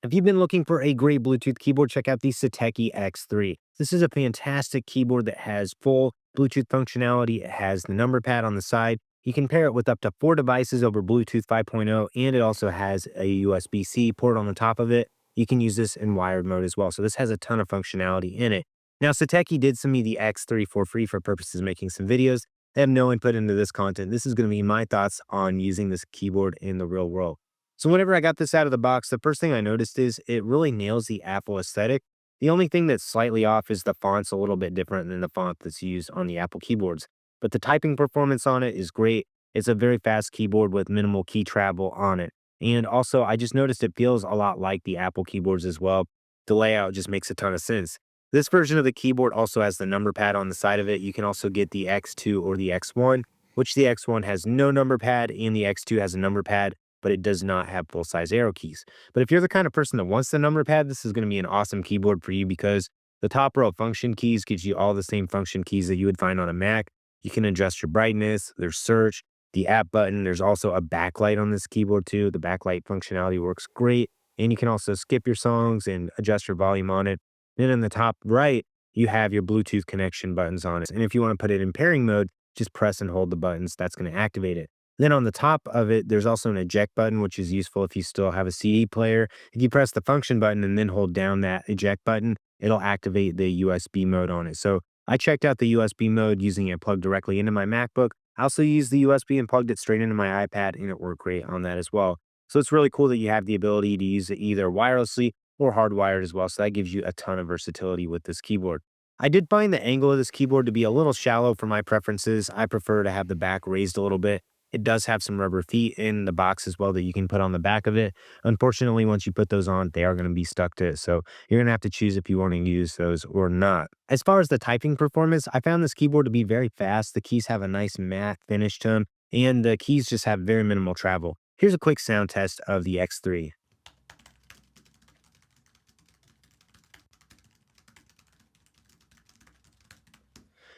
If you've been looking for a great Bluetooth keyboard, check out the Satechi X3. This is a fantastic keyboard that has full Bluetooth functionality. It has the number pad on the side. You can pair it with up to 4 devices over Bluetooth 5.0, and it also has a USB-C port on the top of it. You can use this in wired mode as well. So this has a ton of functionality in it. Now, Satechi did send me the X3 for free for purposes of making some videos. I have no input into this content. This is going to be my thoughts on using this keyboard in the real world. So whenever I got this out of the box, the first thing I noticed is it really nails the Apple aesthetic. The only thing that's slightly off is the font's a little bit different than the font that's used on the Apple keyboards. But the typing performance on it is great. It's a very fast keyboard with minimal key travel on it. And also, I just noticed it feels a lot like the Apple keyboards as well. The layout just makes a ton of sense. This version of the keyboard also has the number pad on the side of it. You can also get the X2 or the X1, which the X1 has no number pad and the X2 has a number pad, but it does not have full-size arrow keys. But if you're the kind of person that wants the number pad, this is going to be an awesome keyboard for you because the top row of function keys gives you all the same function keys that you would find on a Mac. You can adjust your brightness, there's search, the app button. There's also a backlight on this keyboard too. The backlight functionality works great. And you can also skip your songs and adjust your volume on it. Then in the top right, you have your Bluetooth connection buttons on it. And if you want to put it in pairing mode, just press and hold the buttons. That's going to activate it. Then on the top of it, there's also an eject button, which is useful if you still have a CD player. If you press the function button and then hold down that eject button, it'll activate the USB mode on it. So I checked out the USB mode using it plugged directly into my MacBook. I also used the USB and plugged it straight into my iPad, and it worked great on that as well. So it's really cool that you have the ability to use it either wirelessly or hardwired as well. So that gives you a ton of versatility with this keyboard. I did find the angle of this keyboard to be a little shallow for my preferences. I prefer to have the back raised a little bit. It does have some rubber feet in the box as well that you can put on the back of it. Unfortunately, once you put those on, they are going to be stuck to it. So you're going to have to choose if you want to use those or not. As far as the typing performance, I found this keyboard to be very fast. The keys have a nice matte finish to them, and the keys just have very minimal travel. Here's a quick sound test of the X3.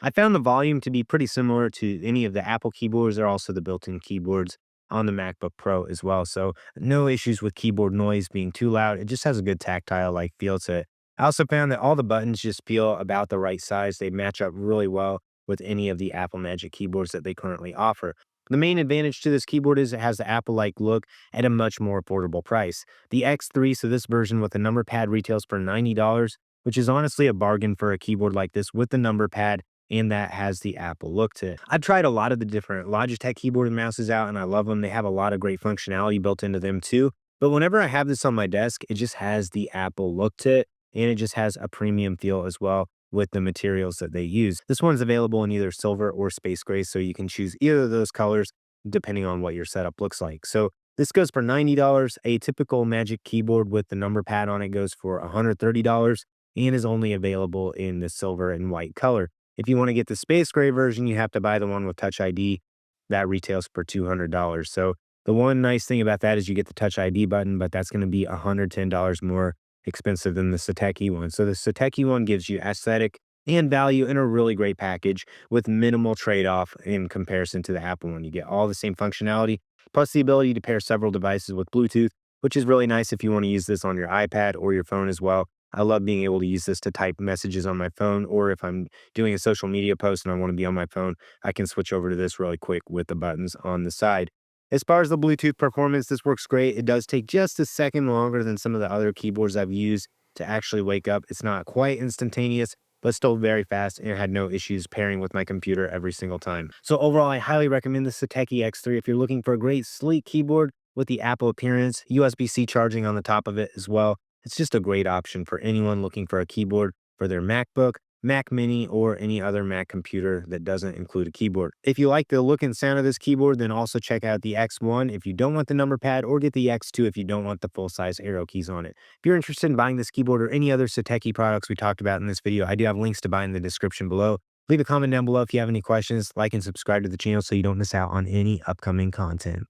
I found the volume to be pretty similar to any of the Apple keyboards. They're also the built-in keyboards on the MacBook Pro as well. So no issues with keyboard noise being too loud. It just has a good tactile-like feel to it. I also found that all the buttons just feel about the right size. They match up really well with any of the Apple Magic keyboards that they currently offer. The main advantage to this keyboard is it has the Apple-like look at a much more affordable price. The X3, so this version with the number pad, retails for $90, which is honestly a bargain for a keyboard like this with the number pad and that has the Apple look to it. I've tried a lot of the different Logitech keyboard and mouses out, and I love them. They have a lot of great functionality built into them too. But whenever I have this on my desk, it just has the Apple look to it, and it just has a premium feel as well with the materials that they use. This one's available in either silver or space gray, so you can choose either of those colors depending on what your setup looks like. So this goes for $90. A typical Magic keyboard with the number pad on it goes for $130 and is only available in the silver and white color. If you want to get the space gray version, you have to buy the one with Touch ID. That retails for $200. So the one nice thing about that is you get the Touch ID button, but that's going to be $110 more expensive than the Satechi one. So the Satechi one gives you aesthetic and value in a really great package with minimal trade-off in comparison to the Apple one. You get all the same functionality, plus the ability to pair several devices with Bluetooth, which is really nice if you want to use this on your iPad or your phone as well. I love being able to use this to type messages on my phone, or if I'm doing a social media post and I want to be on my phone, I can switch over to this really quick with the buttons on the side. As far as the Bluetooth performance, this works great. It does take just a second longer than some of the other keyboards I've used to actually wake up. It's not quite instantaneous, but still very fast, and I had no issues pairing with my computer every single time. So overall, I highly recommend the Satechi X3 if you're looking for a great sleek keyboard with the Apple appearance, USB-C charging on the top of it as well. It's just a great option for anyone looking for a keyboard for their MacBook, Mac Mini, or any other Mac computer that doesn't include a keyboard. If you like the look and sound of this keyboard, then also check out the X1 if you don't want the number pad, or get the X2 if you don't want the full-size arrow keys on it. If you're interested in buying this keyboard or any other Satechi products we talked about in this video, I do have links to buy in the description below. Leave a comment down below if you have any questions, like and subscribe to the channel so you don't miss out on any upcoming content.